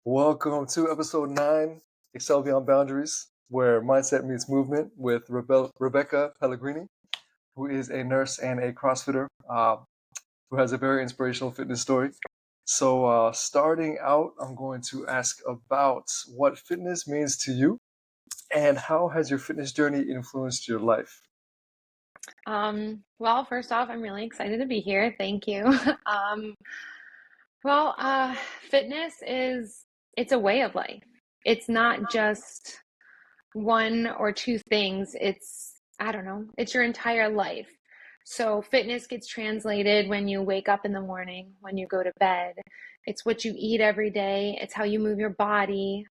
Welcome to episode 9, Excel Beyond Boundaries, where mindset meets movement with Rebecca Pellegrini, who is a nurse and a CrossFitter who has a very inspirational fitness story. So, starting out, I'm going to ask about what fitness means to you and how has your fitness journey influenced your life? Well, first off, I'm really excited to be here. Thank you. Um, well, uh, Fitness it's a way of life. It's not just one or two things. I don't know, it's your entire life. So fitness gets translated when you wake up in the morning, when you go to bed. It's what you eat every day. It's how you move your body.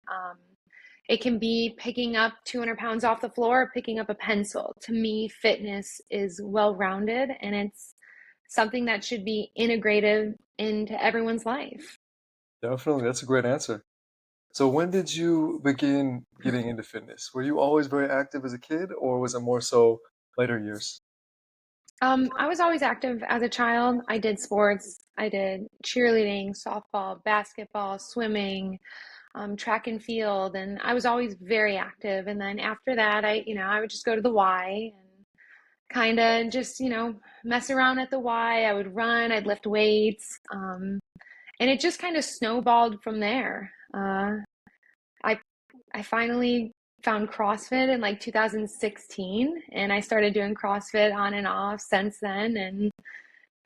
It can be picking up 200 pounds off the floor, or picking up a pencil. To me, fitness is well-rounded and it's something that should be integrated into everyone's life. Definitely, that's a great answer. So, when did you begin getting into fitness? Were you always very active as a kid, or was it more so later years? I was always active as a child. I did sports. I did cheerleading, softball, basketball, swimming, track and field, and I was always very active. And then after that, I would just go to the Y and kind of just, mess around at the Y. I would run, I'd lift weights, and it just kind of snowballed from there. I I finally found CrossFit in like 2016, and I started doing CrossFit on and off since then. And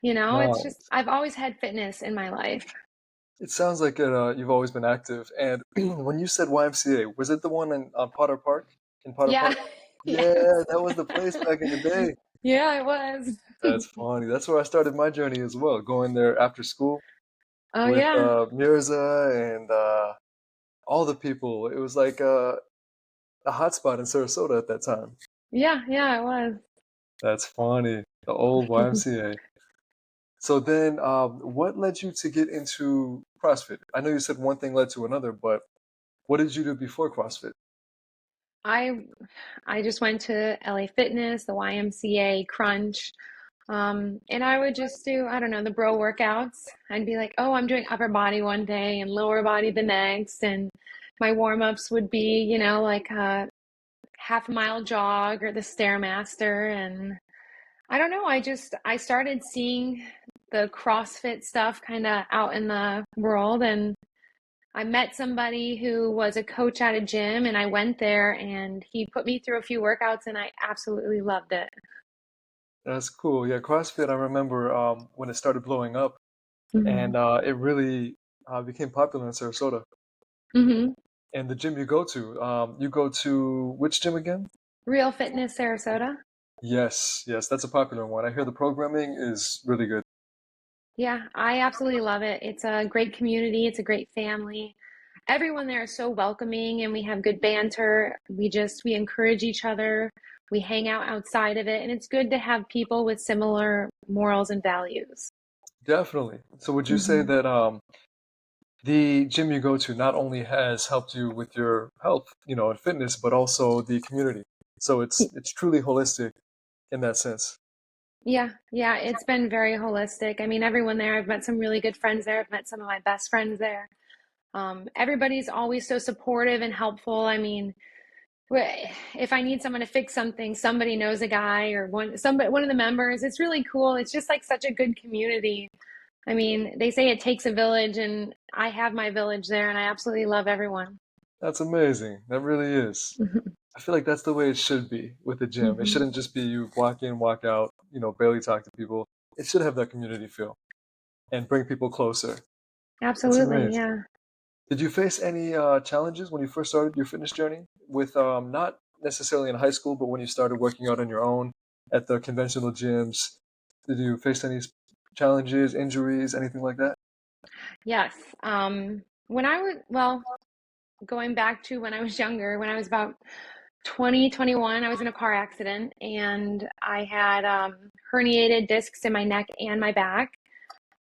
it's Wow. just I've always had fitness in my life. It sounds like you've always been active. And when you said YMCA, was it the one on Potter Park? In Potter Yeah, Park? Yeah, yes, that was the place back in the day. yeah, it was. That's funny. That's where I started my journey as well, going there after school Oh with yeah, Mirza and all the people. It was like a hotspot in Sarasota at that time. yeah, yeah, it was. That's funny. The old YMCA. So then, what led you to get into CrossFit? I know you said one thing led to another, but what did you do before CrossFit? I I just went to LA Fitness, the YMCA, Crunch, and I would just do, I don't know, the bro workouts. I'd be like, oh, I'm doing upper body one day and lower body the next, and my warm-ups would be, like a half a mile jog or the Stairmaster, and I don't know, I started seeing the CrossFit stuff kind of out in the world, and I met somebody who was a coach at a gym, and I went there and he put me through a few workouts and I absolutely loved it. That's cool. Yeah, CrossFit, I remember when it started blowing up Hmm. and it really became popular in Sarasota. Hmm. And the gym you go to which gym again? Real Fitness Sarasota. Yes, yes, that's a popular one. I hear the programming is really good. Yeah, I absolutely love it. It's a great community, it's a great family. Everyone there is so welcoming and we have good banter. We encourage each other. We hang out outside of it, and it's good to have people with similar morals and values. Definitely. So would you say Hmm. that the gym you go to not only has helped you with your health, and fitness, but also the community. So it's truly holistic in that sense. Yeah, yeah, it's been very holistic. I mean, everyone there, I've met some really good friends there. I've met some of my best friends there. Everybody's always so supportive and helpful. I mean, if I need someone to fix something, somebody knows a guy or one of the members. It's really cool. It's just like such a good community. I mean, they say it takes a village, and I have my village there, and I absolutely love everyone. That's amazing. That really is. I feel like that's the way it should be with the gym. It Hmm. shouldn't just be you walk in, walk out, barely talk to people. It should have that community feel and bring people closer. That's Absolutely, amazing. yeah. Did you face any challenges when you first started your fitness journey with not necessarily in high school, but when you started working out on your own at the conventional gyms? Did you face any challenges, injuries, anything like that? Yes. When I was, well, Going back to when I was younger, when I was about 20, 21, I was in a car accident and I had herniated discs in my neck and my back.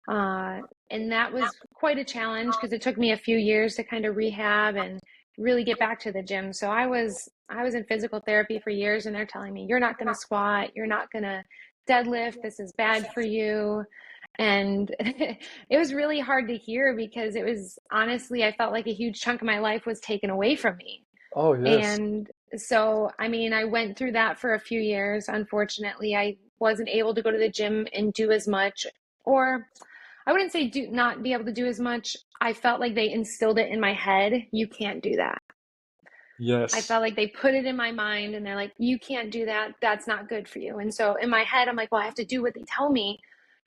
Uh, and that was quite a challenge because it took me a few years to kind of rehab and really get back to the gym. So I was in physical therapy for years, and they're telling me, you're not going to squat, you're not going to deadlift, this is bad for you. And it was really hard to hear because it was honestly, I felt like a huge chunk of my life was taken away from me. Oh, yes. And so, I mean, I went through that for a few years. Unfortunately, I wasn't able to go to the gym and do as much, or I wouldn't say do not be able to do as much. I felt like they instilled it in my head. You can't do that. I Yes. felt like they put it in my mind and they're like, you can't do that. That's not good for you. And so in my head, I'm like, well, I have to do what they tell me.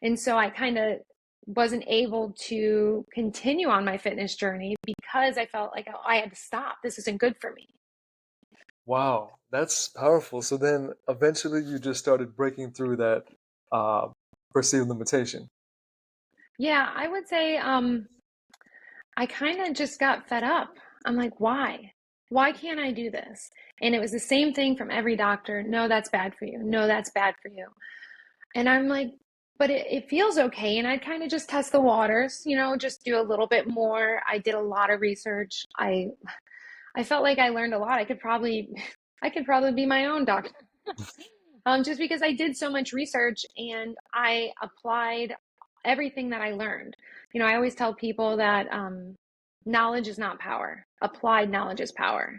And so I kind of wasn't able to continue on my fitness journey because I felt like, oh, I had to stop. This isn't good for me. Wow, that's powerful. So then eventually you just started breaking through that uh, perceived limitation. Yeah, I would say I kind of just got fed up. I'm like, why? Why can't I do this? And it was the same thing from every doctor. No, that's bad for you. No, that's bad for you. And I'm like, but it feels okay. And I'd kind of just test the waters, just do a little bit more. I did a lot of research. I felt like I learned a lot. I could probably be my own doctor. Just because I did so much research and I applied everything that I learned. I always tell people that knowledge is not power. Applied knowledge is power.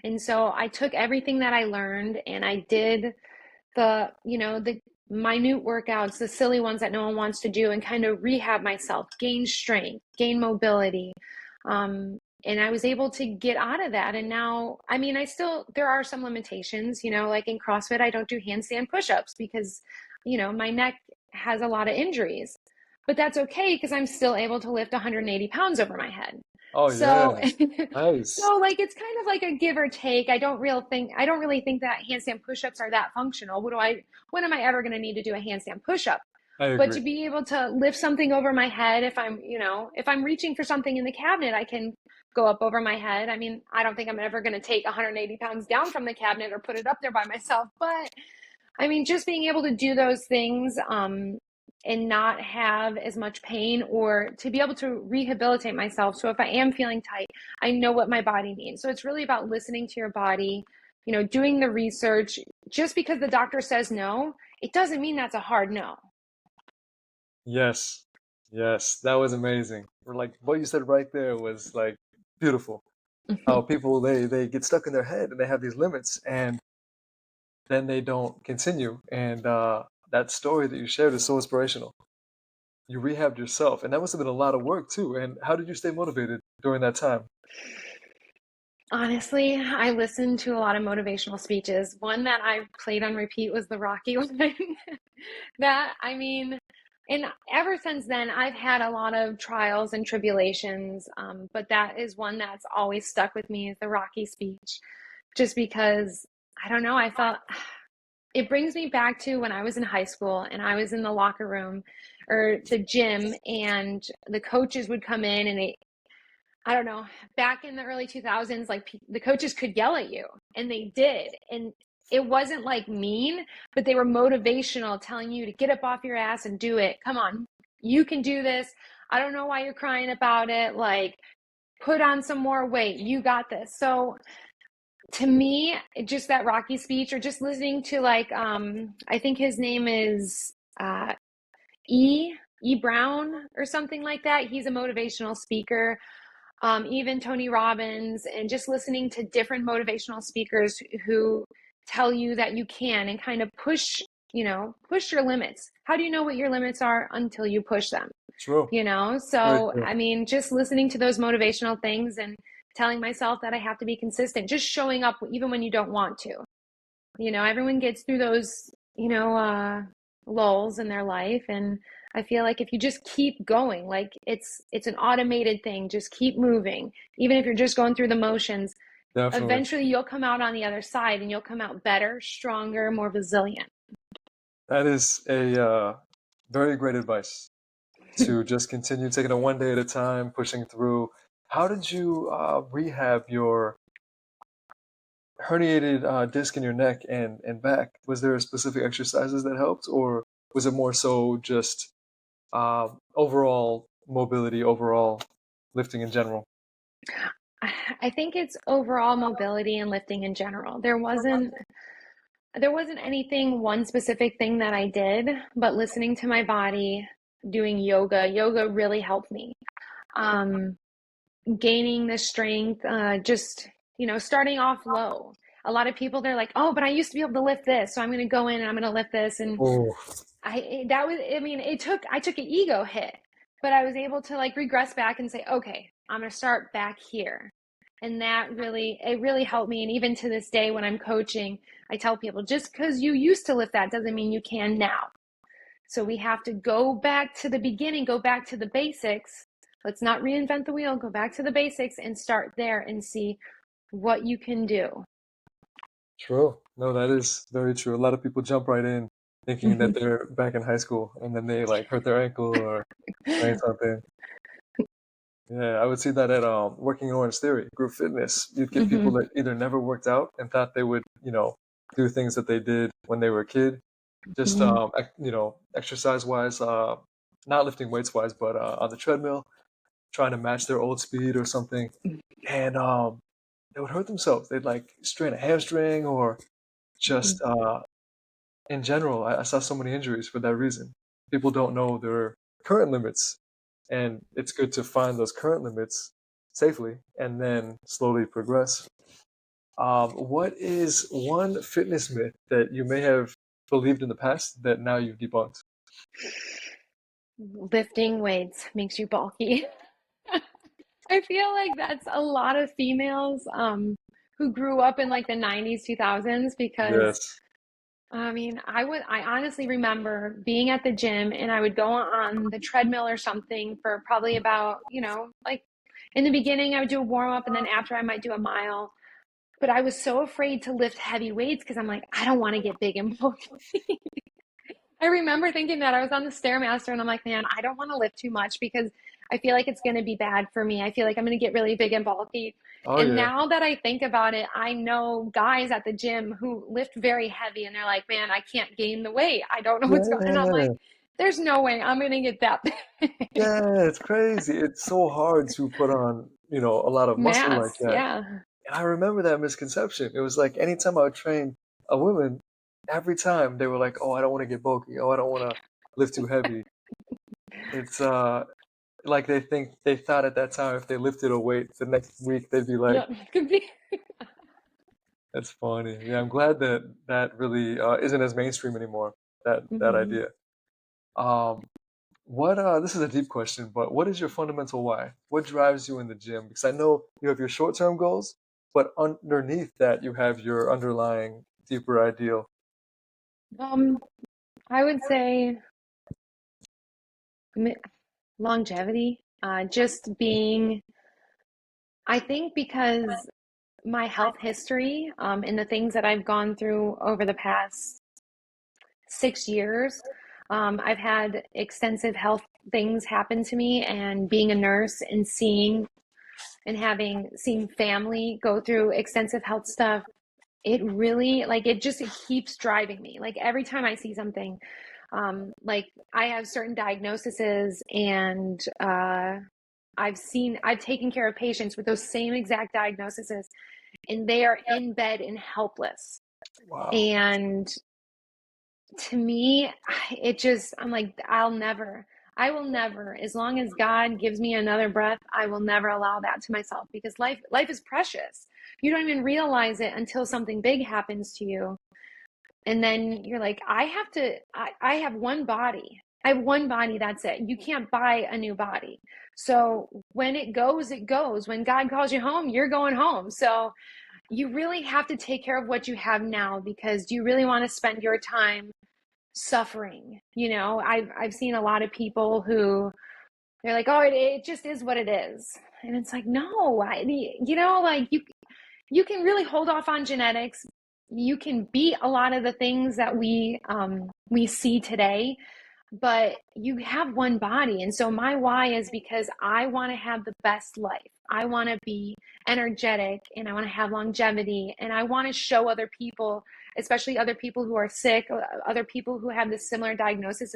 And so I took everything that I learned and I did the minute workouts, the silly ones that no one wants to do, and kind of rehab myself, gain strength, gain mobility. And I was able to get out of that. And now, I mean, there are some limitations, like in CrossFit, I don't do handstand push-ups because, my neck has a lot of injuries. But that's okay because I'm still able to lift 180 pounds over my head. Oh, So, yes. Nice. so like it's kind of like a give or take. I don't really think that handstand push-ups are that functional. When am I ever going to need to do a handstand push-up? I But agree. to be able to lift something over my head, if I'm reaching for something in the cabinet, I can go up over my head. I mean, I don't think I'm ever going to take 180 pounds down from the cabinet or put it up there by myself, but I mean, just being able to do those things, and not have as much pain or to be able to rehabilitate myself. So if I am feeling tight, I know what my body needs. So it's really about listening to your body, doing the research. Just because the doctor says no, it doesn't mean that's a hard no. Yes. Yes. That was amazing. Or like what you said right there was like beautiful. How people they get stuck in their head and they have these limits and then they don't continue. And that story that you shared is so inspirational. You rehabbed yourself, and that must have been a lot of work too. And how did you stay motivated during that time? Honestly, I listened to a lot of motivational speeches. One that I played on repeat was the Rocky one. I mean, and ever since then, I've had a lot of trials and tribulations. But that is one that's always stuck with me is the Rocky speech, just because I don't know. I felt it brings me back to when I was in high school and I was in the locker room or the gym, and the coaches would come in and I don't know, back in the early 2000s, like the coaches could yell at you, and they did. And it wasn't like mean, but they were motivational, telling you to get up off your ass and do it. Come on, you can do this. I don't know why you're crying about it. Like, put on some more weight. You got this. So to me, just that Rocky speech, or just listening to I think his name is uh, E. Brown or something like that. He's a motivational speaker, even Tony Robbins, and just listening to different motivational speakers who tell you that you can and kind of push your limits. How do you know what your limits are until you push them? True. Very So, true. I mean, just listening to those motivational things and telling myself that I have to be consistent, just showing up even when you don't want to. Everyone gets through those, lulls in their life. And I feel like if you just keep going, like it's an automated thing, just keep moving. Even if you're just going through the motions, Definitely. eventually you'll come out on the other side and you'll come out better, stronger, more resilient. That is a very great advice to just continue taking it one day at a time, pushing through. How did you rehab your herniated disc in your neck and back? Was there specific exercises that helped, or was it more so just overall mobility, overall lifting in general? I think it's overall mobility and lifting in general. There wasn't anything, one specific thing that I did, but listening to my body, doing yoga. Yoga really helped me. Um, Gaining the strength, just, starting off low. A lot of people, they're like, oh, but I used to be able to lift this, so I'm going to go in and I'm going to lift this. And Oh, I took an ego hit, but I was able to like regress back and say, okay, I'm going to start back here. And it really helped me. And even to this day, when I'm coaching, I tell people, just because you used to lift that doesn't mean you can now. So we have to go back to the beginning, go back to the basics. Let's not reinvent the wheel, go back to the basics and start there and see what you can do. true. No, that is very true. A lot of people jump right in thinking that they're back in high school and then they like hurt their ankle or sprain something. Yeah, I would see that at working in Orange Theory, group fitness. You'd get people Hmm. that either never worked out and thought they would, do things that they did when they were a kid, just Hmm. exercise wise, not lifting weights wise, but on the treadmill, trying to match their old speed or something, and they would hurt themselves. They'd like strain a hamstring or just in general. I saw so many injuries for that reason. People don't know their current limits, and it's good to find those current limits safely and then slowly progress. What is one fitness myth that you may have believed in the past that now you've debunked? Lifting weights makes you bulky. I feel like that's a lot of females who grew up in like the 90s, 2000s, because Yes. I honestly remember being at the gym and I would go on the treadmill or something for probably about, like in the beginning I would do a warm up and then after I might do a mile. But I was so afraid to lift heavy weights because I'm like, I don't want to get big and bulky. I remember thinking that I was on the Stairmaster and I'm like, man, I don't want to lift too much because I feel like it's going to be bad for me. I feel like I'm going to get really big and bulky. Oh And yeah. now that I think about it, I know guys at the gym who lift very heavy and they're like, man, I can't gain the weight. I don't know what's going on. And I'm like, Yeah. there's no way I'm going to get that big. Yeah, it's crazy. It's so hard to put on, a lot of muscle like Mass. that. Yeah. And I remember that misconception. It was like anytime I would train a woman, every time they were like, "Oh, I don't want to get bulky. Oh, I don't want to lift too heavy." It's like they thought at that time if they lifted a weight the next week they'd be like, Yeah. Could be. "That's funny." Yeah, I'm glad that that really isn't as mainstream anymore. That Hmm. idea. Um, what this is a deep question, but what is your fundamental why? What drives you in the gym? Because I know you have your short-term goals, but underneath that you have your underlying deeper ideal. Um, I would say mi- longevity, just being, I think because my health history, and the things that I've gone through over the past 6 years, I've had extensive health things happen to me, and being a nurse and seeing and having seen family go through extensive health stuff, it really like it keeps driving me. Like every time I see something, like I have certain diagnoses and I've taken care of patients with those same exact diagnoses and they are in bed and helpless. Wow. And to me, I'm like, I will never, as long as God gives me another breath, I will never allow that to myself because life is precious. You don't even realize it until something big happens to you. And then you're like, I have one body. I have one body, that's it. You can't buy a new body. So when it goes, it goes. When God calls you home, you're going home. So you really have to take care of what you have now because do you really want to spend your time suffering? I've seen a lot of people who they're like, oh, it just is what it is. And it's like, no, like you can really hold off on genetics. You can beat a lot of the things that we see today, but you have one body. And so my why is because I want to have the best life. I want to be energetic and I want to have longevity and I want to show other people, especially other people who are sick, other people who have this similar diagnosis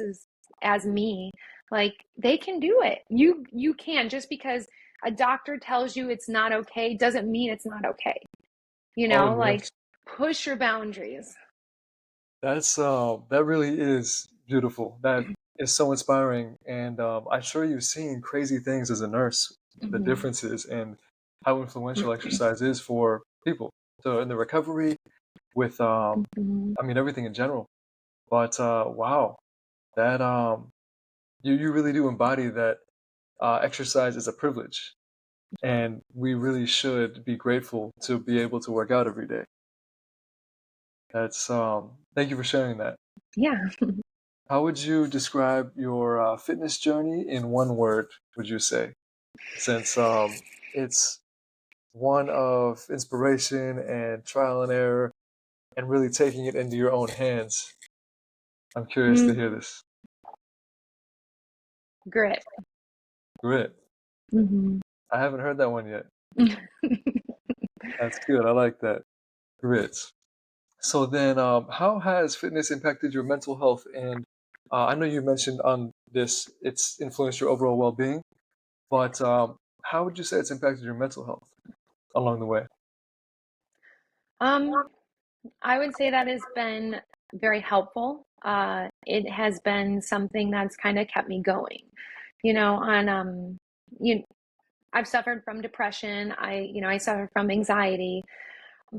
as me, like they can do it. You can. Just because a doctor tells you it's not okay doesn't mean it's not okay. Oh Like yes. push your boundaries. That really is beautiful. That is so inspiring, and I'm sure you've seen crazy things as a nurse, the Hmm. differences and how influential exercise is for people. So in the recovery, with Hmm. I mean everything in general. But wow, that you really do embody that exercise is a privilege, and we really should be grateful to be able to work out every day. That's thank you for sharing that. Yeah. How would you describe your fitness journey in one word, would you say? Since it's one of inspiration and trial and error and really taking it into your own hands. I'm curious to Mm, hear this. grit. Grit. Hmm. I haven't heard that one yet. That's good. I like that. Grit. So then, how has fitness impacted your mental health? And I know you mentioned on this, it's influenced your overall well-being, but how would you say it's impacted your mental health along the way? Um, I would say that has been very helpful. It has been something that's kind of kept me going. On you I've suffered from depression. I suffered from anxiety,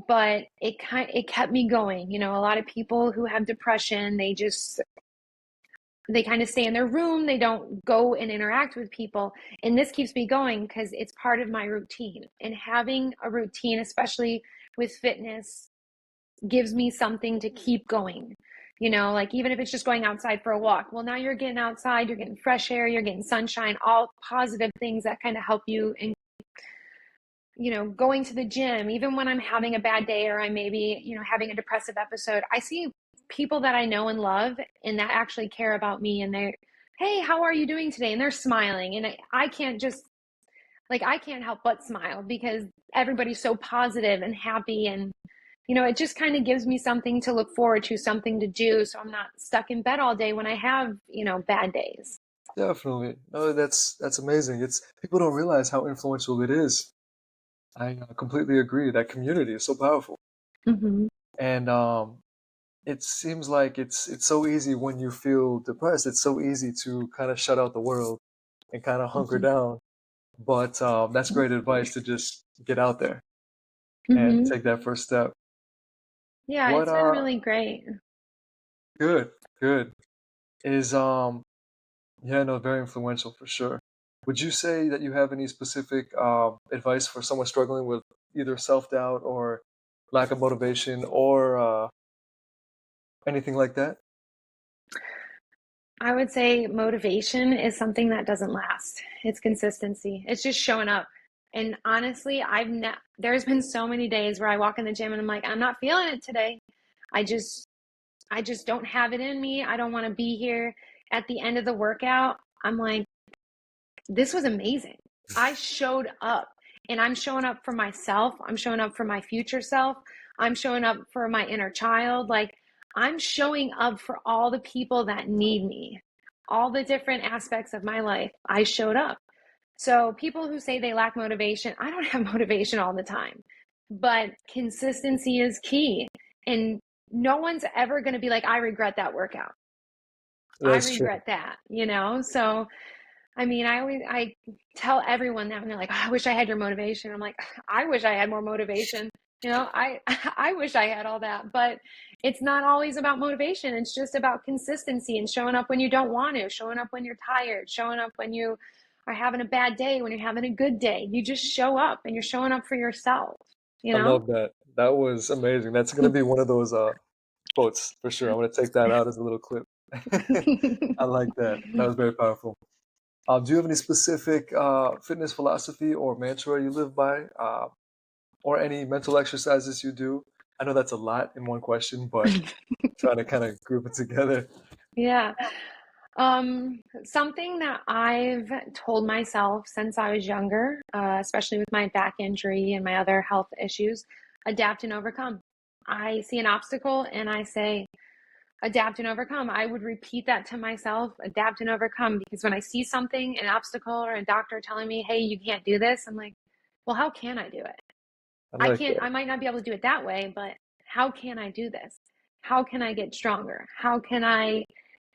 but it kept me going. A lot of people who have depression, they kind of stay in their room. They don't go and interact with people. And this keeps me going because it's part of my routine. And having a routine, especially with fitness, gives me something to keep going. Like even if it's just going outside for a walk. Well, now you're getting outside, you're getting fresh air, you're getting sunshine, all positive things that kind of help you. And, going to the gym, even when I'm having a bad day or I maybe, having a depressive episode, I see people that I know and love and that actually care about me. And they're, hey, how are you doing today? And they're smiling. And I can't just, like, I can't help but smile because everybody's so positive and happy. And it just kind of gives me something to look forward to, something to do. So I'm not stuck in bed all day when I have, bad days. Definitely. No, that's amazing. It's people don't realize how influential it is. I completely agree. That community is so powerful, Hmm. and it seems like it's so easy when you feel depressed. It's so easy to kind of shut out the world and kind of hunker Hmm. down. But that's great advice to just get out there and Hmm. take that first step. Yeah, What it's been really great. good, good is yeah, no, very influential for sure. Would you say that you have any specific advice for someone struggling with either self-doubt or lack of motivation or anything like that? I would say motivation is something that doesn't last. It's consistency. It's just showing up. And honestly, there's been so many days where I walk in the gym and I'm like, I'm not feeling it today. I just I just don't have it in me. I don't want to be here. At the end of the workout, I'm like, this was amazing. I showed up and I'm showing up for myself. I'm showing up for my future self. I'm showing up for my inner child. Like, I'm showing up for all the people that need me, all the different aspects of my life. I showed up. So, people who say they lack motivation, I don't have motivation all the time, but consistency is key. And no one's ever going to be like, I regret that workout. I That's true. regret that. So, I mean, I tell everyone that and they're like, oh, I wish I had your motivation. I'm like, I wish I had more motivation. I I wish I had all that, but it's not always about motivation. It's just about consistency and showing up when you don't want to, showing up when you're tired, showing up when you are having a bad day, when you're having a good day. You just show up and you're showing up for yourself, you I know? love that. That was amazing. That's gonna be one of those quotes for sure. I'm gonna take that out as a little clip. I like that. That was very powerful. Do you have any specific fitness philosophy or mantra you live by, or any mental exercises you do? I know that's a lot in one question, but trying to kind of group it together. Yeah. Something that I've told myself since I was younger, especially with my back injury and my other health issues, adapt and overcome. I see an obstacle and I say, adapt and overcome. I would repeat that to myself, adapt and overcome, because when I see something, an obstacle or a doctor telling me, hey, you can't do this, I'm like, well, how can I do it? I like that. I might not be able to do it that way, but how can I do this? How can I get stronger? How can I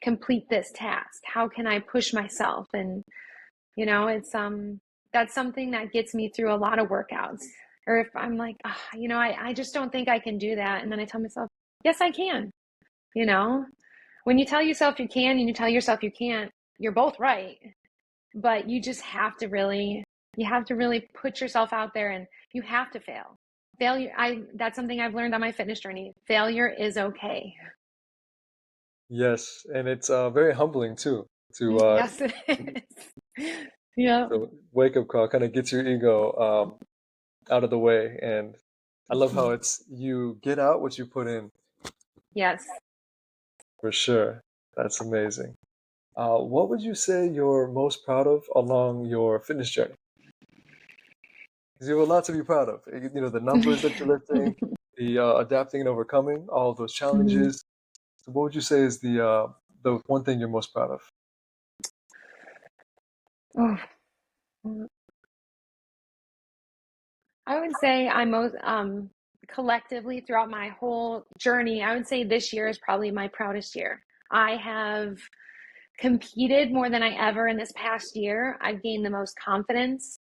complete this task? How can I push myself? And it's that's something that gets me through a lot of workouts. Or if I'm like, oh, I just don't think I can do that. And then I tell myself, yes, I can. You know, when you tell yourself you can and you tell yourself you can't, you're both right. But you just have to really put yourself out there, and you have to fail. Failure, that's something I've learned on my fitness journey. Failure is okay. Yes, and it's very humbling too Yes, it is. Yeah. to wake up call, kind of gets your ego out of the way. And I love how it's you get out what you put in, Yes. for sure. That's amazing. What would you say you're most proud of along your fitness journey? Because you have a lot to be proud of. The numbers that you're lifting, the adapting and overcoming all of those Mhm. challenges. So what would you say is the one thing you're most proud of? Oh, I would say I most collectively throughout my whole journey, I would say this year is probably my proudest year. I have competed more than I ever in this past year. I've gained the most confidence.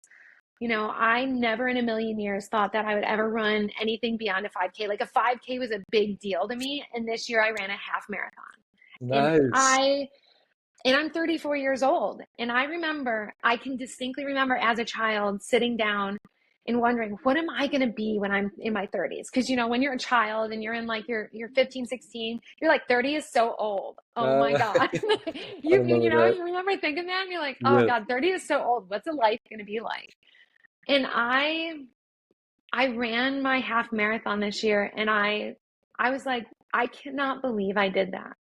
I never in a million years thought that I would ever run anything beyond a 5K. Like a 5K was a big deal to me. And this year I ran a half marathon. And Nice. I'm 34 years old. And I can distinctly remember as a child sitting down and wondering, what am I going to be when I'm in my 30s? Because, when you're a child and you're in like you're 15, 16, you're like 30 is so old. Oh my Uh, God. I You remember know, that. you remember thinking that and you're like, oh Yes. God, 30 is so old. What's a life going to be like? And I ran my half marathon this year and I was like, I cannot believe I did that.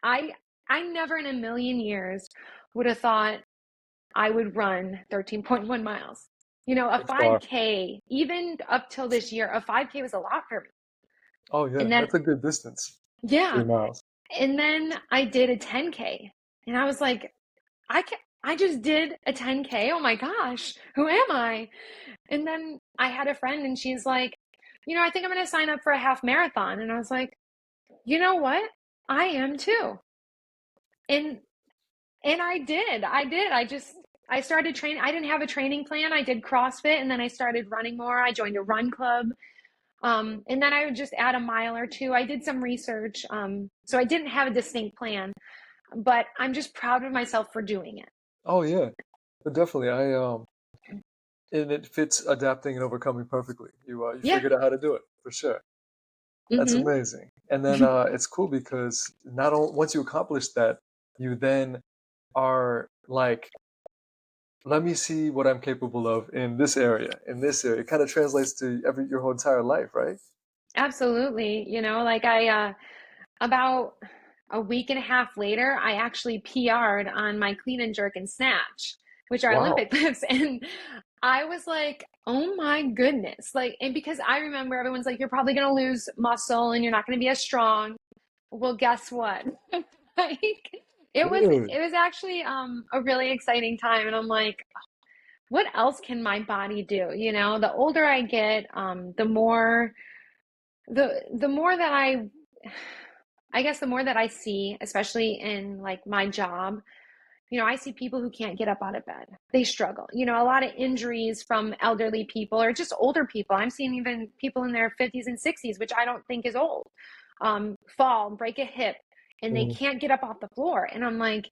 I I never in a million years would have thought I would run 13.1 miles. A It's far. 5K, even up till this year, a 5K was a lot for me. Oh yeah, And then that's a good distance. yeah, 3 miles. and then I did a 10K. And I was like, I just did a 10K. Oh my gosh, who am I? And then I had a friend and she's like, I think I'm going to sign up for a half marathon. And I was like, you know what? I am too. And I did. I started training. I didn't have a training plan. I did CrossFit and then I started running more. I joined a run club. And then I would just add a mile or two. I did some research. So I didn't have a distinct plan, but I'm just proud of myself for doing it. Oh yeah, but definitely. And it fits adapting and overcoming perfectly. You Yeah. figured out how to do it for sure. That's Mm-hmm. amazing. And then it's cool because not only once you accomplish that, you then are like, let me see what I'm capable of in this area. In this area, it kind of translates to your whole entire life, right? Absolutely. Like about a week and a half later, I actually PR'd on my clean and jerk and snatch, which are Wow. Olympic lifts. And I was like, oh my goodness. Like, and because I remember everyone's like, you're probably going to lose muscle and you're not going to be as strong. Well, guess what? Like, Dude. it was actually a really exciting time. And I'm like, what else can my body do? The older I get, the more that I guess the more that I see, especially in like my job, I see people who can't get up out of bed. They struggle. A lot of injuries from elderly people or just older people. I'm seeing even people in their 50s and 60s, which I don't think is old, fall, break a hip, and they Mhm. can't get up off the floor. And I'm like,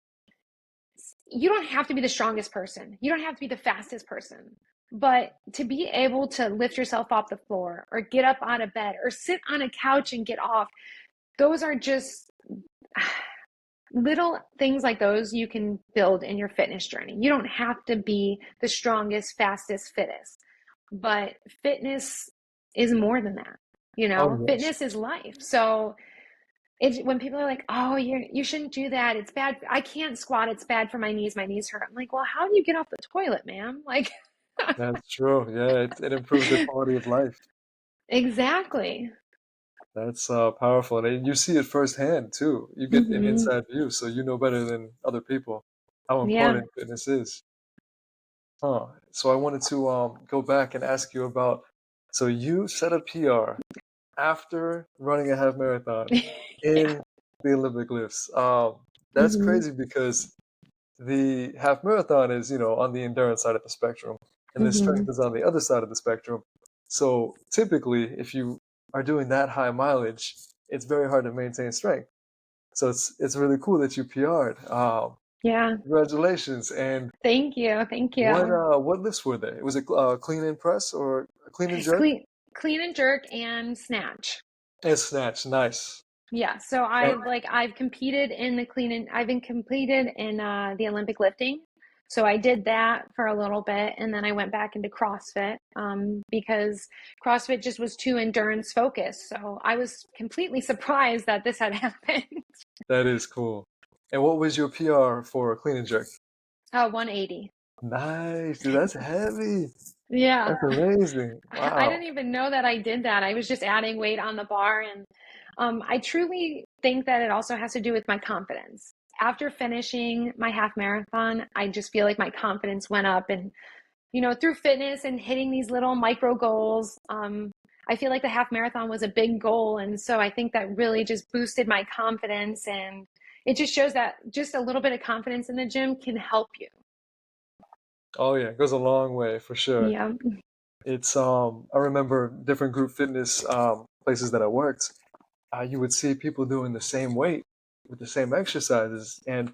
you don't have to be the strongest person. You don't have to be the fastest person. But to be able to lift yourself off the floor or get up out of bed or sit on a couch and get off, those are just little things like those you can build in your fitness journey. You don't have to be the strongest, fastest, fittest, but fitness is more than that. Oh yes. Fitness is life. So when people are like, "Oh, you shouldn't do that. It's bad. I can't squat. It's bad for my knees. My knees hurt." I'm like, "Well, how do you get off the toilet, ma'am?" Like, That's true. Yeah, it improves the quality of life. exactly. That's powerful, and you see it firsthand too. You get an Hmm. inside view, so you know better than other people how Yeah. important fitness is. Huh. So I wanted to go back and ask you about. So you set a PR after running a half marathon Yeah. in the Olympic lifts. That's Hmm. crazy because the half marathon is, on the endurance side of the spectrum, and the Hmm. strength is on the other side of the spectrum. So typically, if you are doing that high mileage, it's very hard to maintain strength. So it's really cool that you PR'd. Yeah. Congratulations! And Thank you. Thank what you. what lifts were they? Was it clean and press or clean and jerk? Clean and jerk and snatch. And snatch. Nice. Yeah, so And I've competed in the I've been competed in the Olympic lifting. So I did that for a little bit and then I went back into CrossFit because CrossFit just was too endurance focused. So I was completely surprised that this had happened. that is cool. And what was your PR for clean and jerk? 180. Nice, dude. That's heavy. Yeah. That's amazing. I Wow. didn't even know that I did that. I was just adding weight on the bar. And I truly think that it also has to do with my confidence. After finishing my half marathon, I just feel like my confidence went up. And, through fitness and hitting these little micro goals, I feel like the half marathon was a big goal. And so I think that really just boosted my confidence. And it just shows that just a little bit of confidence in the gym can help you. Oh yeah, it goes a long way for sure. Yeah. It's I remember different group fitness places that I worked. You would see people doing the same weight with the same exercises, and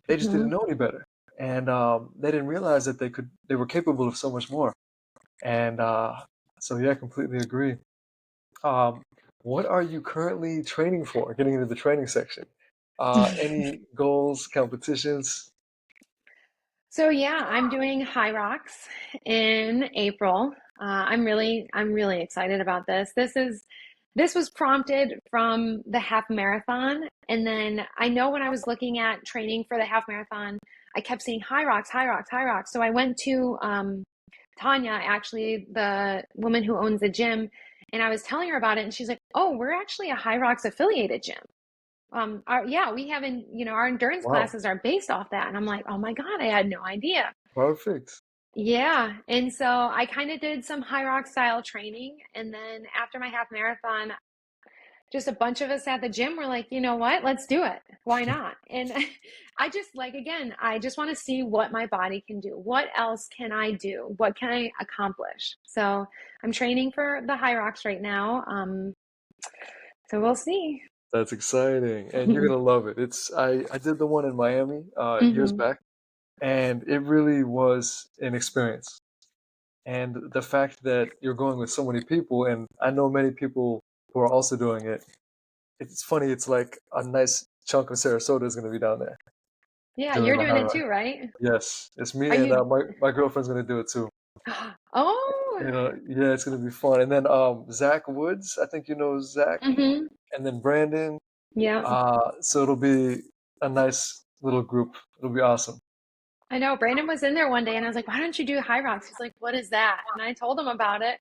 they just Hmm. didn't know any better, and they didn't realize that they were capable of so much more. And so yeah, I completely agree. Um, what are you currently training for? Getting into the training section. Any goals, competitions? So yeah, I'm doing High Rocks in April. I'm really excited about this. This was prompted from the half marathon, and then I know when I was looking at training for the half marathon, I kept seeing High Rocks, High Rocks, High Rocks. So I went to Tanya, actually the woman who owns the gym, and I was telling her about it, and she's like, "Oh, we're actually a High Rocks affiliated gym." Yeah, we have our endurance Wow, classes are based off that. And I'm like, oh my God, I had no idea. perfect. Yeah. And so I kind of did some high rock style training. And then after my half marathon, just a bunch of us at the gym were like, you know what? Let's do it. Why not? And I just again, I just want to see what my body can do. What else can I do? What can I accomplish? So I'm training for the high rocks right now. So we'll see. That's exciting, and you're gonna love it. I did the one in Miami years Hmm. back, and it really was an experience. And the fact that you're going with so many people, and I know many people who are also doing it. It's funny. It's like a nice chunk of Sarasota is gonna be down there Yeah, doing you're the doing high it rock. too, right? Yes, it's me Are and you? my girlfriend's gonna do it too. Oh, Yeah, it's gonna be fun. And then Zach Woods, I think you know Zach, mm-hmm. and then Brandon. Yeah. So it'll be a nice little group. It'll be awesome. I know. Brandon was in there one day and I was like, why don't you do High Rocks? He's like, what is that? And I told him about it.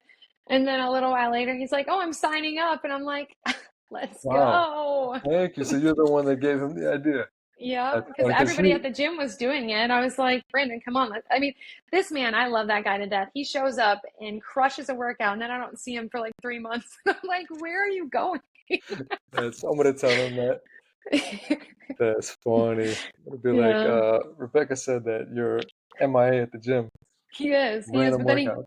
And then a little while later, he's like, oh, I'm signing up. And I'm like, let's Wow, go. thank you. So you're the one that gave him the idea. Yeah, That's because funny because everybody he at the gym was doing it. I was like, Brandon, come on. I mean, this man, I love that guy to death. He shows up and crushes a workout, and then I don't see him for like 3 months. I'm like, where are you going? that's I'm gonna tell him that. That's funny. It'll be like Yeah, Rebecca said that you're MIA at the gym. he is. He is. Random But then workout.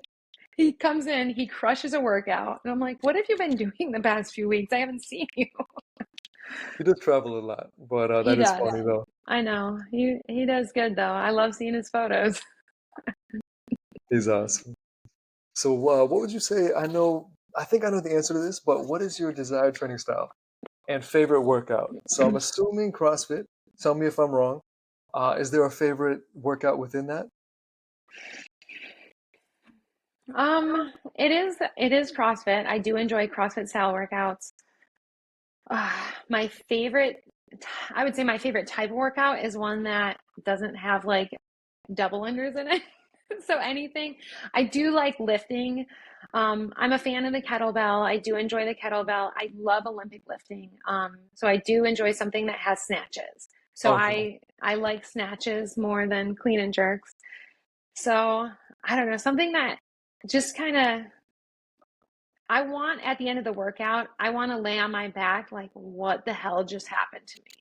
he comes in, he crushes a workout, and I'm like, what have you been doing the past few weeks? I haven't seen you. He does travel a lot, but He that is does. funny though. I know. He does good though. I love seeing his photos. He's awesome. So, what would you say? I think I know the answer to this, but what is your desired training style and favorite workout? So, I'm assuming CrossFit. Tell me if I'm wrong. Is there a favorite workout within that? It is CrossFit. I do enjoy CrossFit style workouts. My favorite, I would say my favorite type of workout is one that doesn't have like double unders in it. So anything, I do like lifting. I'm a fan of the kettlebell. I do enjoy the kettlebell. I love Olympic lifting. So I do enjoy something that has snatches. So Okay, I like snatches more than clean and jerks. So I don't know, something that just kind of I want at the end of the workout, I want to lay on my back like what the hell just happened to me?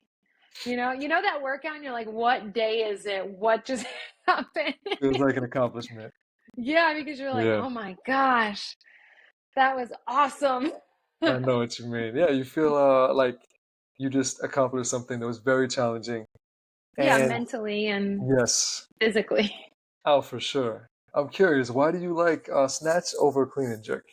You know that workout and you're like, what day is it? What just happened? Feels like an accomplishment. Yeah, because you're like, Yeah, oh my gosh, that was awesome. I know what you mean. Yeah, you feel like you just accomplished something that was very challenging. Yeah, And mentally and yes, physically. oh, for sure. I'm curious, why do you like snatch over clean and jerk?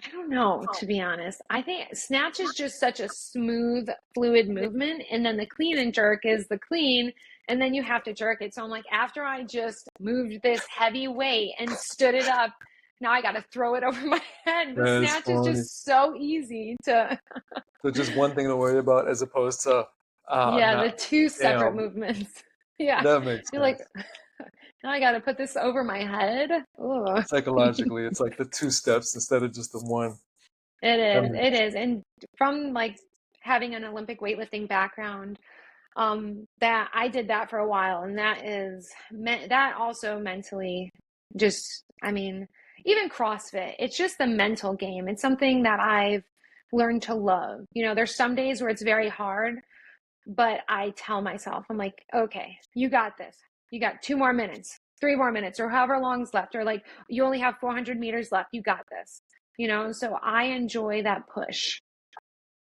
I don't know, to be honest. I think snatch is just such a smooth, fluid movement, and then the clean and jerk is the clean, and then you have to jerk it. So I'm like, after I just moved this heavy weight and stood it up, now I got to throw it over my head. The That's snatch is funny. just so easy to, So just one thing to worry about as opposed to yeah, not the two separate damn. movements. Yeah, That makes you're like, sense. now I got to put this over my head. Oh. Psychologically, it's like the two steps instead of just the one. It That is, it makes is. And from like having an Olympic weightlifting background, that I did that for a while, and that also mentally just, I mean, even CrossFit, it's just the mental game. It's something that I've learned to love. There's some days where it's very hard, but I tell myself, I'm like, okay, you got this. You got 2 more minutes, 3 more minutes, or however long's left, or like you only have 400 meters left. You got this. So I enjoy that push.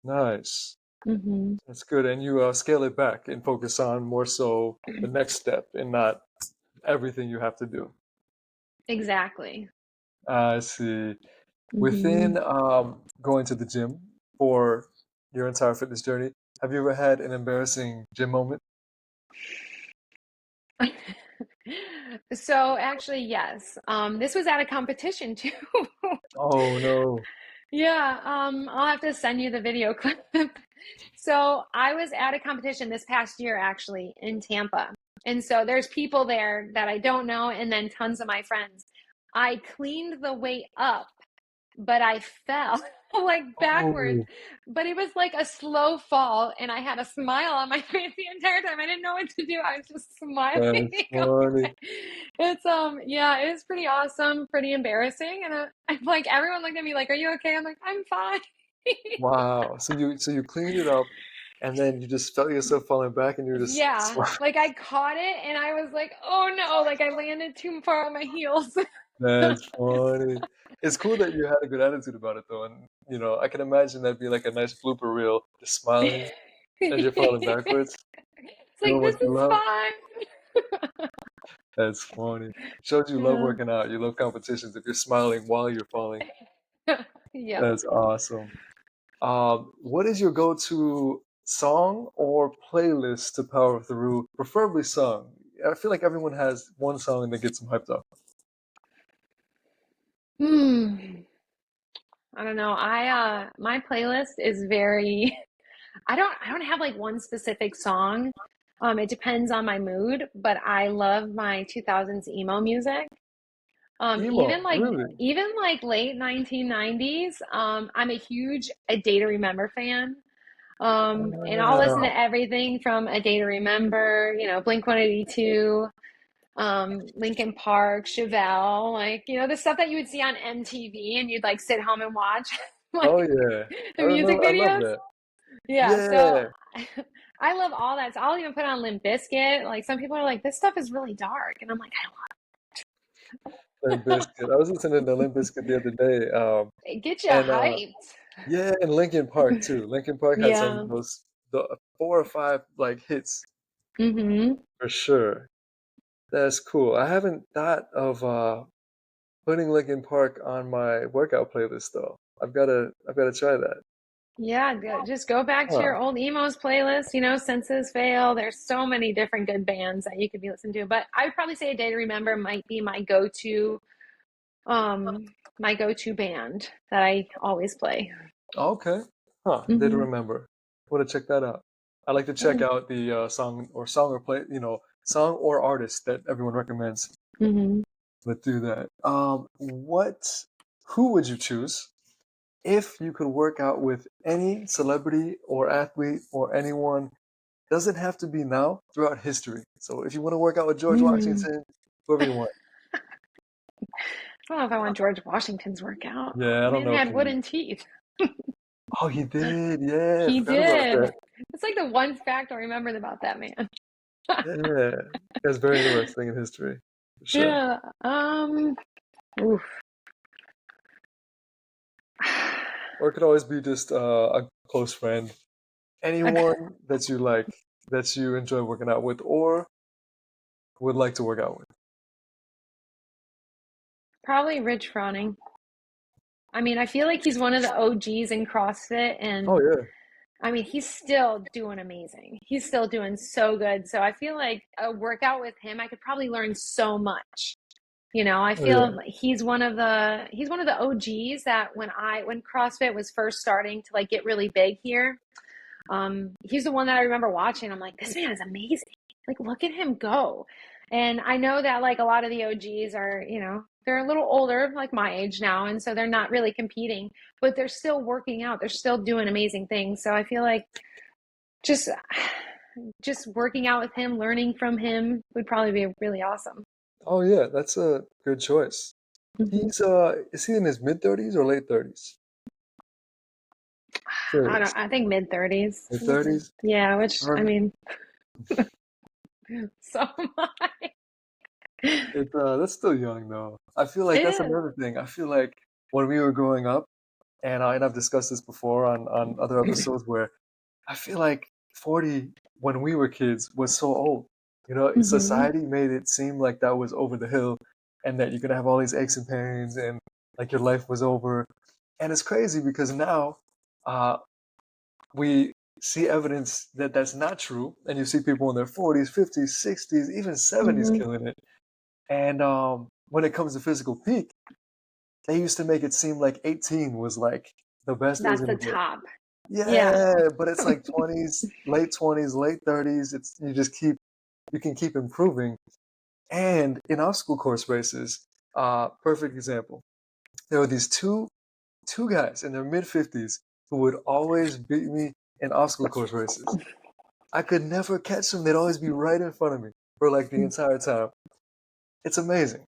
nice. Hmm. That's good. And you scale it back and focus on more so the next step and not everything you have to do. Exactly. I see. Hmm. Within going to the gym for your entire fitness journey, have you ever had an embarrassing gym moment? So actually, yes. This was at a competition too. Oh no. Yeah, I'll have to send you the video clip. So I was at a competition this past year actually in Tampa. And so there's people there that I don't know, and then tons of my friends. I cleaned the weight up, but I fell like backwards. Oh, But it was like a slow fall, and I had a smile on my face the entire time. I didn't know what to do. I was just smiling. that's funny. It's yeah, it was pretty awesome, pretty embarrassing, and I'm like everyone looked at me like, "Are you okay?" I'm like, "I'm fine." Wow. So you cleaned it up and then you just felt yourself falling back and you were just Yeah, like I caught it, and I was like, "Oh no!" Like I landed too far on my heels. that's funny. It's cool that you had a good attitude about it though, and I can imagine that'd be like a nice blooper reel, just smiling as you're falling It's backwards, like doing what this you is love. fine. That's funny. Shows you love Yeah. working out. You love competitions if you're smiling while you're falling. Yep. That's awesome. What is your go-to song or playlist to power through, preferably song? I feel like everyone has one song that gets them hyped up. Hmm. I don't know. My playlist is very I don't have like one specific song. It depends on my mood, but I love my 2000s emo music. Even Emo, like really? even like late 1990s. I'm a huge A Day to Remember fan. And I'll listen Wow. to everything from A Day to Remember, Blink 182, Linkin Park, Chevelle, like, the stuff that you would see on MTV and you'd like sit home and watch, Oh like yeah. I the music remember. I love videos. that. Yeah, so Yeah. I love all that. So I'll even put on Limp Bizkit. Like some people are like, this stuff is really dark, and I'm like, Limp Bizkit. I was listening to Limp Bizkit the other day. it gets you And hyped. yeah, and Linkin Park too. Linkin Park had some Yeah. of those the 4 or 5 like hits Hmm. for sure. That's cool. I haven't thought of putting Linkin Park on my workout playlist though. I've gotta try that. Yeah, just go back to Huh. your old emos playlist, Senses Fail. There's so many different good bands that you could be listening to. But I would probably say A Day to Remember might be um, my go-to band that I always play. Okay. Huh. Did Hmm. remember. Want to check that out. I like to check out the song or play, song or artist that everyone recommends. Hmm. Let's do that. Who would you choose if you could work out with any celebrity or athlete or anyone? Doesn't have to be now, throughout history. So if you want to work out with George Hmm. Washington, whoever you want. I don't know if I want George Washington's workout. Yeah, I don't Man know if had you. wooden teeth. Oh, he did. Yeah, I He forgot about did. that. It's like the one fact I remember about that man. Yeah, that's very interesting in history, for sure. Yeah. Oof. Or it could always be just a close friend. Anyone that you like, that you enjoy working out with, or would like to work out with. Probably Rich Froning. I mean, I feel like he's one of the OGs in CrossFit, Oh and yeah, I mean, he's still doing amazing. He's still doing so good. So I feel like a workout with him, I could probably learn so much. I oh yeah. feel he's one of the OGs that when CrossFit was first starting to like get really big here, he's the one that I remember watching. I'm like, this man is amazing. Like, look at him go. And I know that like a lot of the OGs are, they're a little older, like my age now, and so they're not really competing, but they're still working out. They're still doing amazing things. So I feel like just just working out with him, learning from him would probably be really awesome. Oh yeah, that's a good choice. Hmm. He's is he in his mid 30s or late 30s? I don't. Curious. I think mid 30s. Mid 30s? Yeah, which I Or mean, so am I. it that's still young though. I feel like It that's is. another thing. I feel like when we were growing up, and I've discussed this before on other episodes where I feel like 40 when we were kids was so old. Hmm. Society made it seem like that was over the hill and that you're gonna have all these aches and pains and like your life was over. And it's crazy because now uh, we see evidence that that's not true. And you see people in their 40s, 50s, 60s, even 70s Hmm. killing it. And when it comes to physical peak, they used to make it seem like 18 was like the best age That's in the the book. top. Yeah. Yeah, but it's like 20s, late 30s. It's you can keep improving. And in obstacle course races, perfect example. There were these two guys in their mid 50s who would always beat me in obstacle course races. I could never catch them. They'd always be right in front of me for like the entire time. It's amazing.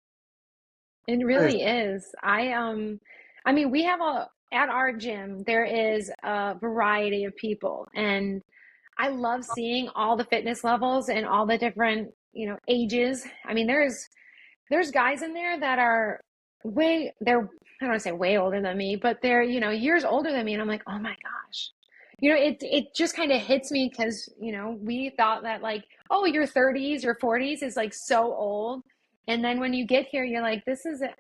It Crazy. really is. I mean, we have a at our gym, there is a variety of people, and I love seeing all the fitness levels and all the different, ages. I mean, there's guys in there that are they're, I don't want to say way older than me, but they're, years older than me. And I'm like, oh my gosh. It just kind of hits me because, we thought that like, oh, your 30s, your 40s is like so old. And then when you get here, you're like,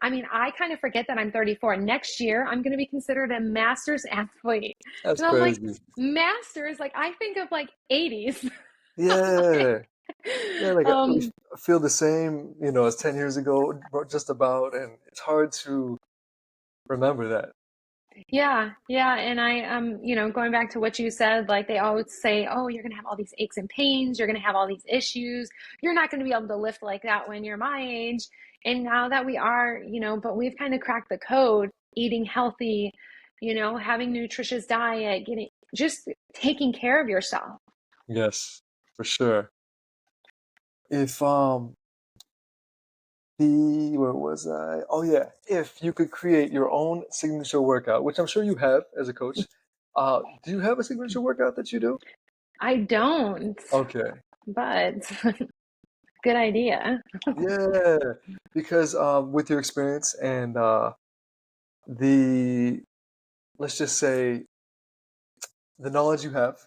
I mean, I kind of forget that I'm 34. Next year, I'm going to be considered a master's athlete. That's And I'm like, crazy. masters, like I think of like 80s. Yeah. Yeah, like we um, feel the same, as 10 years ago, just about, and it's hard to remember that. Yeah, yeah, and going back to what you said, like they always say, "Oh, you're gonna have all these aches and pains, you're gonna have all these issues, you're not gonna be able to lift like that when you're my age." And now that we are, but we've kind of cracked the code, eating healthy, having nutritious diet, getting just taking care of yourself. Yes, for sure. If the where was I? Oh yeah, if you could create your own signature workout, which I'm sure you have as a coach, do you have a signature workout that you do? I don't, Okay. but good idea. Yeah, because with your experience and the let's just say the knowledge you have,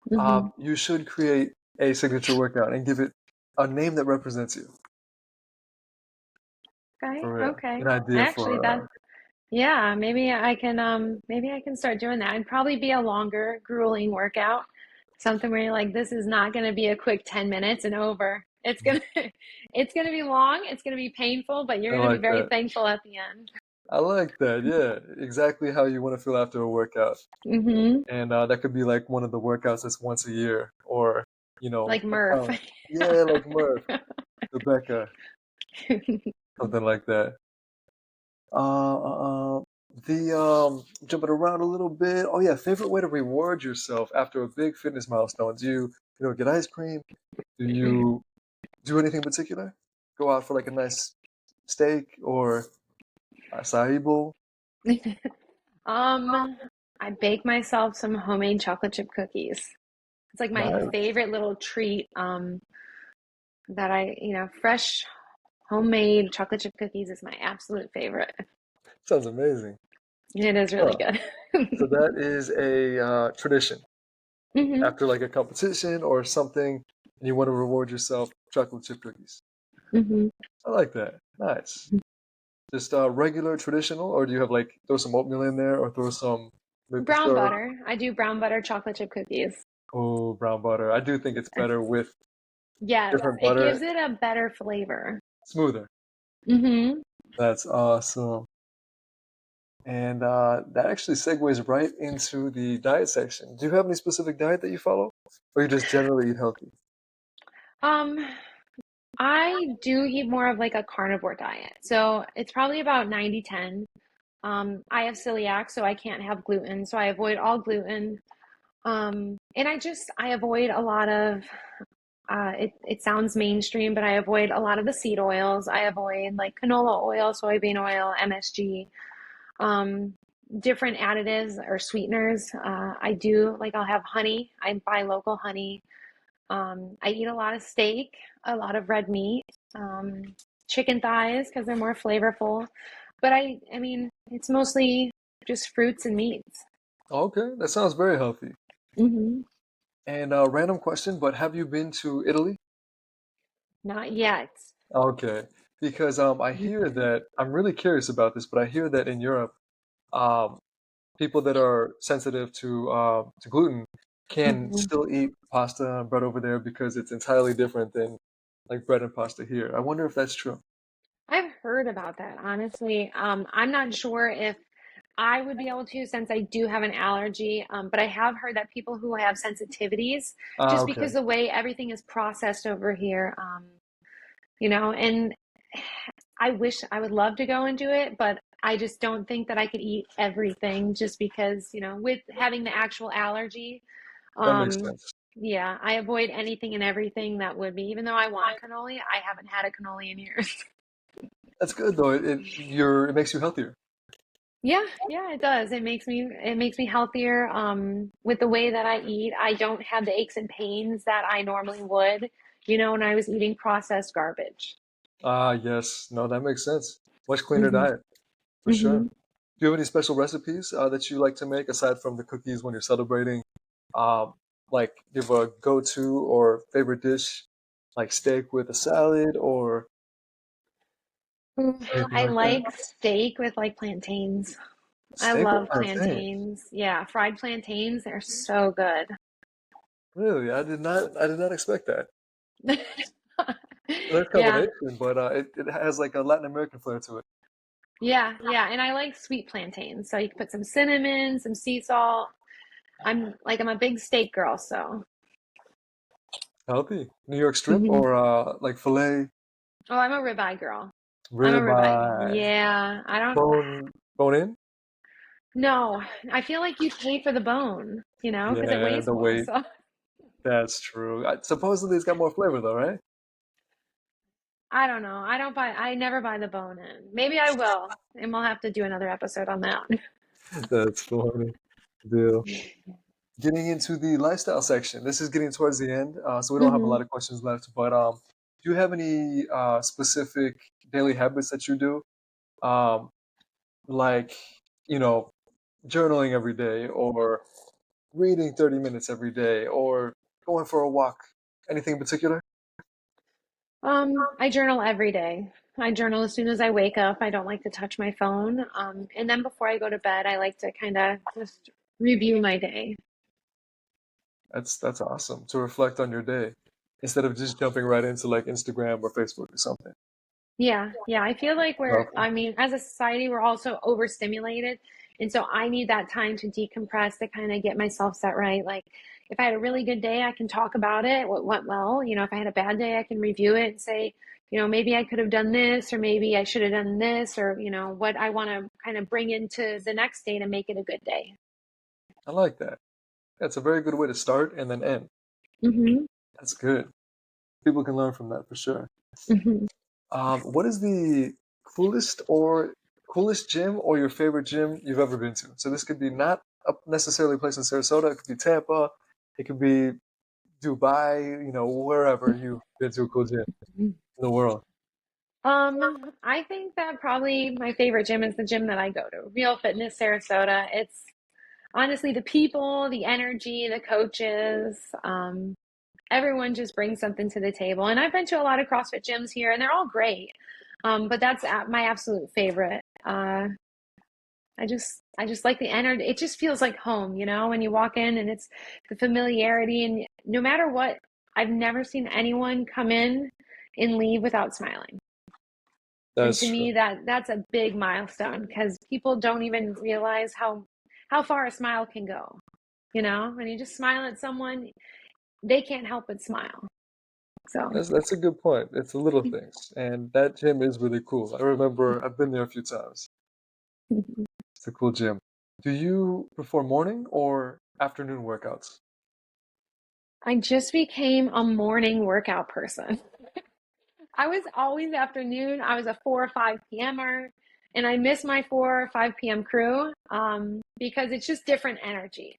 Hmm. you should create a signature workout and give it a name that represents you. Okay, For real. okay. An idea Actually, for yeah, maybe I can start doing that. It'd probably be a longer, grueling workout. Something where you're like, this is not gonna be a quick 10 minutes and over. It's gonna it's gonna be long, it's gonna be painful, but you're I gonna be like very that. thankful at the end. I like that. Yeah, exactly how you want to feel after a workout. Hmm. And that could be like one of the workouts that's once a year, or Like a Murph. challenge. Yeah, like Murph, Rebecca, something like that. Uh, uh, uh, the jumping around a little bit. Oh yeah, favorite way to reward yourself after a big fitness milestone. Do you get ice cream? Do you do anything in particular? Go out for like a nice steak or acai bowl? I bake myself some homemade chocolate chip cookies. It's like my Nice. favorite little treat that fresh homemade chocolate chip cookies is my absolute favorite. Sounds amazing. It is really Huh. good. So that is a tradition. hmm After like a competition or something, and you want to reward yourself, chocolate chip cookies. hmm I like that. Nice. Just regular traditional, or do you have like throw some oatmeal in there, or throw some maple Brown syrup? butter. I do brown butter chocolate chip cookies. Oh, brown butter. I do think it's better with Yes, different it gives butter, it a better flavor. smoother. hmm That's awesome. And that actually segues right into the diet section. Do you have any specific diet that you follow, or you just generally eat healthy? Um, I do eat more of like a carnivore diet. So it's probably about 90-10. I have celiac, so I can't have gluten. So I avoid all gluten. And I avoid a lot of it sounds mainstream, but I avoid a lot of the seed oils. I avoid like canola oil, soybean oil, MSG, um, different additives or sweeteners. I do like I'll have honey. I buy local honey. I eat a lot of steak, a lot of red meat, chicken thighs because they're more flavorful. But I mean, it's mostly just fruits and meats. Okay, that sounds very healthy. hmm And random question, but have you been to Italy? Not yet. Okay, because I hear that I'm really curious about this, but I hear that in Europe, um, people that are sensitive to gluten can Mhm. still eat pasta and bread over there because it's entirely different than like bread and pasta here. I wonder if that's true. I've heard about that, honestly. I'm not sure if I would be able to since I do have an allergy, but I have heard that people who have sensitivities, Ah, just okay, because the way everything is processed over here, and I wish I would love to go and do it, but I just don't think that I could eat everything just because, with having the actual allergy, that makes um, sense. yeah, I avoid anything and everything that would be, even though I want cannoli, I haven't had a cannoli in years. That's good though. It makes you healthier. Yeah, yeah, it does. It makes me healthier. With the way that I eat, I don't have the aches and pains that I normally would, when I was eating processed garbage. Ah, yes. No, that makes sense. Much cleaner hmm diet for sure. hmm Do you have any special recipes that you like to make aside from the cookies when you're celebrating? Um, like, do you have a go-to or favorite dish, like steak with a salad or Ooh, anything I like that? like steak with like plantains. I Steak with love plantain. plantains. Yeah, fried plantains, they're so good. Really? I did not expect that. Nice Yeah, combination, but it has like a Latin American flair to it. yeah, yeah. And I like sweet plantains. So you can put some cinnamon, some sea salt. I'm a big steak girl, so. Healthy. New York strip Mhm. or like filet, Oh, I'm a ribeye girl. I'm a ribeye. ribeye, Yeah, I don't. bone in? No, I feel like you pay for the bone, because it Yeah, weighs the more. weight. So That's true. Supposedly it's got more flavor though, right? I don't know. I never buy the bone in. Maybe I will, and we'll have to do another episode on that. That's funny. Deal. Getting into the lifestyle section. This is getting towards the end, so we don't have a hmm lot of questions left. But do you have any specific daily habits that you do? Um, like, you know, journaling every day, or reading 30 minutes every day, or going for a walk? Anything in particular? I journal every day. I journal as soon as I wake up. I don't like to touch my phone. And then before I go to bed, I like to kind of just review my day. That's awesome to reflect on your day instead of just jumping right into like Instagram or Facebook or something. Yeah, yeah. I feel like Powerful. I mean, as a society, we're also overstimulated. And so I need that time to decompress to kind of get myself set right. Like, if I had a really good day, I can talk about it, what went well. If I had a bad day, I can review it and say, maybe I could have done this, or maybe I should have done this, or, what I want to kind of bring into the next day to make it a good day. I like that. That's a very good way to start and then end. hmm That's good. People can learn from that for sure. hmm What is the coolest gym or your favorite gym you've ever been to? So this could be not necessarily a place in Sarasota. It could be Tampa. It could be Dubai. Wherever you've been to a cool gym in the world. I think that probably my favorite gym is the gym that I go to, Real Fitness Sarasota. It's honestly the people, the energy, the coaches, everyone just brings something to the table. And I've been to a lot of CrossFit gyms here, and they're all great. But that's my absolute favorite. I just like the energy. It just feels like home, when you walk in and it's the familiarity. And no matter what, I've never seen anyone come in and leave without smiling. And That's to true. me, that's a big milestone because people don't even realize how far a smile can go. When you just smile at someone, they can't help but smile. So, That's a good point. It's the little things, and that gym is really cool. I remember I've been there a few times. It's a cool gym. Do you prefer morning or afternoon workouts? I just became a morning workout person. I was always afternoon. I was a 4 or 5 p.m.er, and I miss my 4 or 5 p.m. crew because it's just different energy.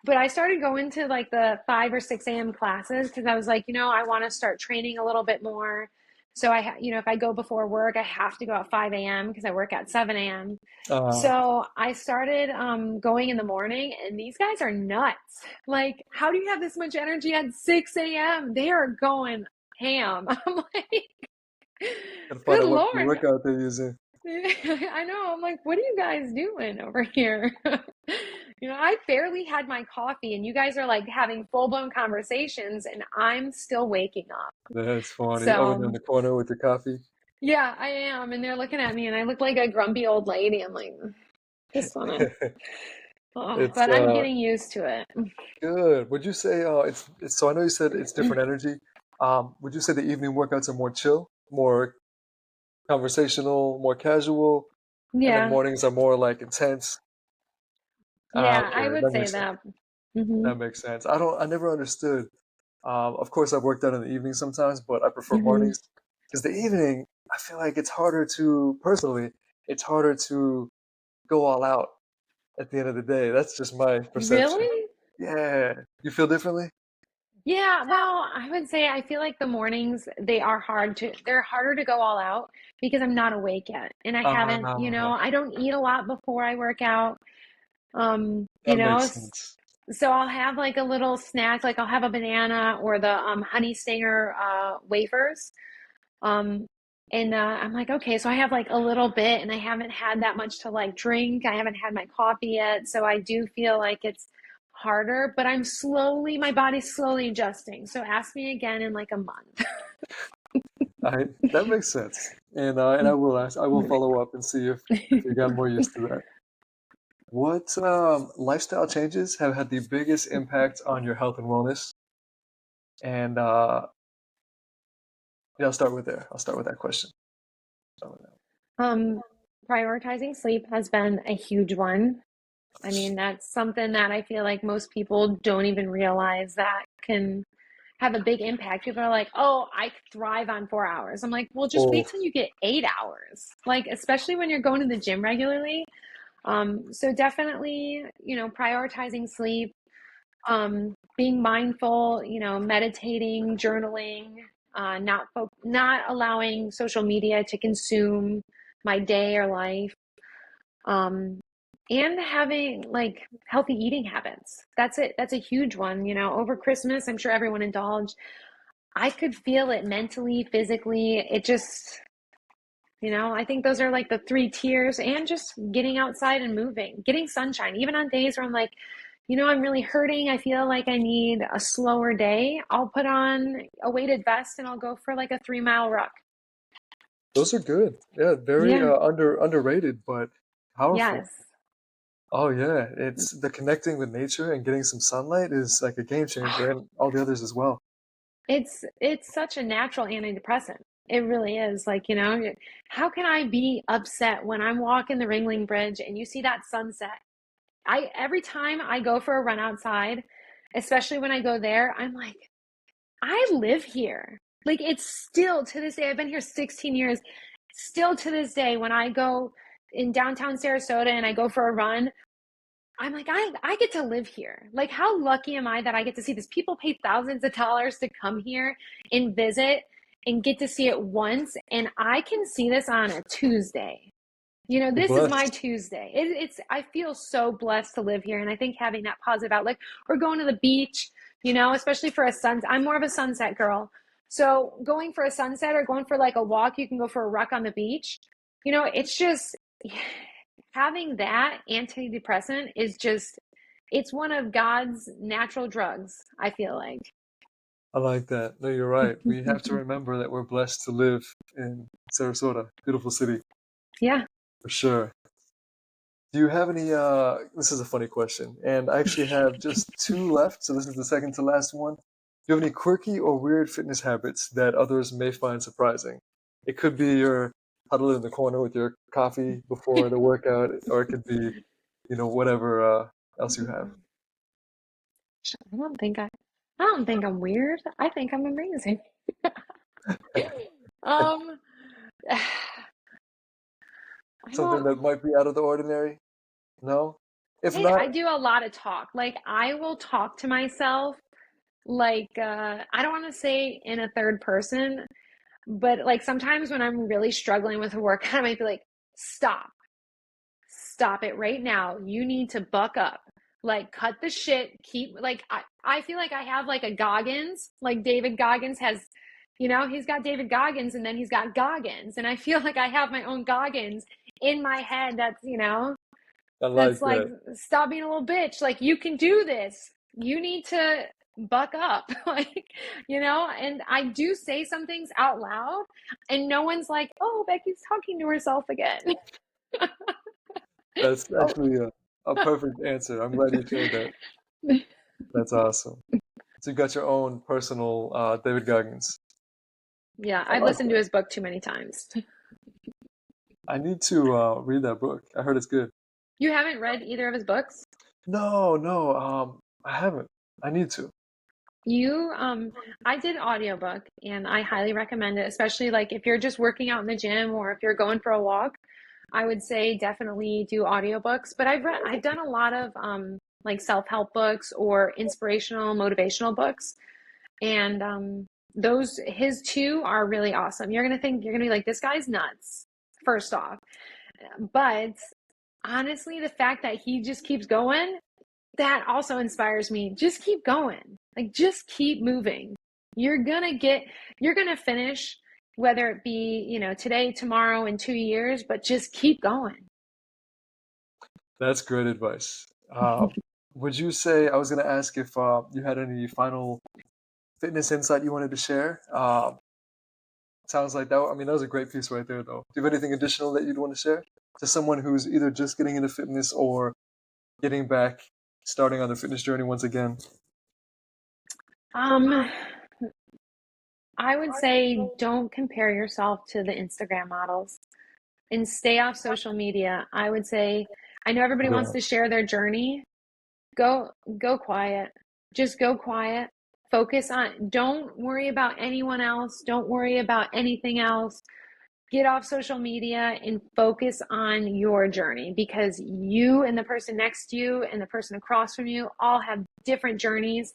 But I started going to like the 5 or 6 a.m. classes because I was like, I want to start training a little bit more. So if I go before work, I have to go at 5 a.m. because I work at 7 a.m. Uh, So I started going in the morning, and these guys are nuts. Like, how do you have this much energy at 6 a.m.? They are going ham. I'm like, Gotta find good out what Lord. workout they're using. I know. I'm like, what are you guys doing over here? I barely had my coffee, and you guys are like having full-blown conversations, and I'm still waking up. That's funny. Oh, and in So, the corner with your coffee. yeah, I am. And they're looking at me, and I look like a grumpy old lady. I'm like, just wanna, oh, It's but I'm getting used to it. good. Would you say it's so I know you said it's different energy. Would you say the evening workouts are more chill, more conversational, more casual, and then Yeah, mornings are more like intense? yeah, I Okay, would that say makes sense. that. Hmm. That makes sense. I never understood. Of course, I've worked out in the evening sometimes, but I prefer Hmm. mornings because the evening, I feel like it's harder to, personally, it's harder to go all out at the end of the day. That's just my perception. Really? Yeah. You feel differently? Yeah, well, I would say I feel like the mornings they're harder to go all out because I'm not awake yet. And I haven't, Ah, I don't eat a lot before I work out. Um, you that know, makes s- sense. so I'll have like a little snack, like I'll have a banana or the honey stinger wafers. Um, and I'm like, okay, so I have like a little bit and I haven't had that much to like drink. I haven't had my coffee yet. So I do feel like it's harder, but my body's slowly adjusting. So ask me again in like a month. That makes sense. And I will ask, I will follow up and see if you got more used to that. What lifestyle changes have had the biggest impact on your health and wellness? And yeah, I'll start with there. I'll start with that question. Start with that. Um, Prioritizing sleep has been a huge one. I mean, that's something that I feel like most people don't even realize that can have a big impact. People are like, oh, I thrive on 4 hours. I'm like, well, just Oh, wait till you get 8 hours. Like, especially when you're going to the gym regularly. So definitely, prioritizing sleep, being mindful, meditating, journaling, not allowing social media to consume my day or life, um, and having like healthy eating habits. That's it. That's a huge one. Over Christmas, I'm sure everyone indulged. I could feel it mentally, physically. It just, I think those are like the three tiers, and just getting outside and moving, getting sunshine. Even on days where I'm like, I'm really hurting. I feel like I need a slower day. I'll put on a weighted vest and I'll go for like a 3 mile ruck. those are good. Yeah, very Yeah. underrated, but powerful. Yes. Oh yeah, it's the connecting with nature and getting some sunlight is like a game changer, and all the others as well. It's such a natural antidepressant. It really is. Like, how can I be upset when I'm walking the Ringling Bridge and you see that sunset? I Every time I go for a run outside, especially when I go there, I'm like, I live here. Like, it's still to this day, I've been here 16 years. Still to this day, when I go in downtown Sarasota and I go for a run, I'm like, I get to live here. Like, how lucky am I that I get to see this? People pay thousands of dollars to come here and visit and get to see it once. And I can see this on a Tuesday. You know, You're this is my blessed. Tuesday. I feel so blessed to live here. And I think having that positive outlook, or going to the beach, you know, especially for a I'm more of a sunset girl. So going for a sunset or going for like a walk, you can go for a ruck on the beach. You know, it's just having that antidepressant is just, it's one of God's natural drugs, I feel like. I like that. No, you're right. We have to remember that we're blessed to live in Sarasota, beautiful city, Yeah. for sure. Do you have any, this is a funny question, and I actually have just two left, so this is the second to last one. Do you have any quirky or weird fitness habits that others may find surprising? It could be your huddle in the corner with your coffee before the workout, or it could be, whatever else you have. I don't think I don't think I'm weird. I think I'm amazing. Um, I Something don't, that might be out of the ordinary? No? If not, I do a lot of talk. Like, I will talk to myself like, I don't want to say in a third person, but like sometimes when I'm really struggling with a workout, I might be like, stop. Stop it right now. You need to buck up. Like, cut the shit. Keep, like, I feel like I have like a Goggins, like David Goggins has, you know, he's got David Goggins and then he's got Goggins. And I feel like I have my own Goggins in my head that's, you know, I that's like like, that. stop being a little bitch. Like, you can do this. You need to buck up. Like, you know, and I do say some things out loud and no one's like, oh, Becky's talking to herself again. That's Oh, actually a perfect answer. I'm glad you shared that. That's awesome. So you got your own personal David Goggins. yeah, I I've like listened to that. his book too many times. I need to read that book. I heard it's good. You haven't read either of his books? No, no, I haven't. I need to. You, I did audiobook and I highly recommend it, especially like if you're just working out in the gym or if you're going for a walk. I would say definitely do audiobooks. But I've done a lot of like self-help books or inspirational, motivational books. And those his two are really awesome. You're gonna be like, this guy's nuts, first off. But honestly, the fact that he just keeps going, that also inspires me. Just keep going. Like, just keep moving. You're gonna finish, whether it be, you know, today, tomorrow, in 2 years, but just keep going. That's great advice. Would you say, I was going to ask if you had any final fitness insight you wanted to share? Sounds like that. I mean, that was a great piece right there, though. Do you have anything additional that you'd want to share to someone who's either just getting into fitness or getting back, starting on the fitness journey once again? Um, I would say don't compare yourself to the Instagram models and stay off social media. I would say, I know everybody Good wants one. to share their journey. Go go quiet. Just go quiet. Focus on, don't worry about anyone else. Don't worry about anything else. Get off social media and focus on your journey, because you and the person next to you and the person across from you all have different journeys.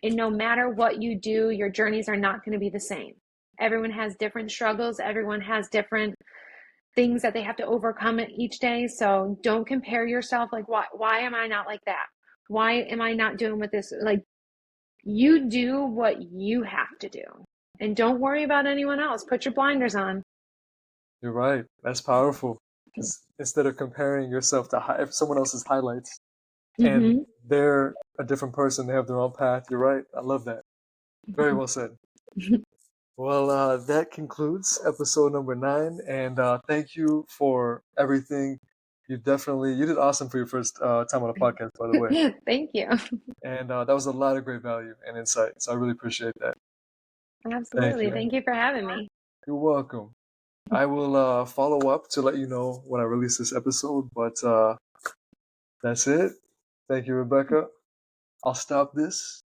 And no matter what you do, your journeys are not going to be the same. Everyone has different struggles. Everyone has different things that they have to overcome each day. So don't compare yourself. Like, why am I not like that? Why am I not doing with this? Like, you do what you have to do and don't worry about anyone else. Put your blinders on. You're right. That's powerful. Because instead of comparing yourself to someone else's highlights and Mm-hmm. they're a different person, they have their own path. You're right. I love that. Very well said. Well, that concludes episode number 9, and thank you for everything. You did awesome for your first time on a podcast, by the way. Thank you. And that was a lot of great value and insight. So I really appreciate that. Thank Absolutely. you. Thank you for having me. You're welcome. I will follow up to let you know when I release this episode, but that's it. Thank you, Rebecca. I'll stop this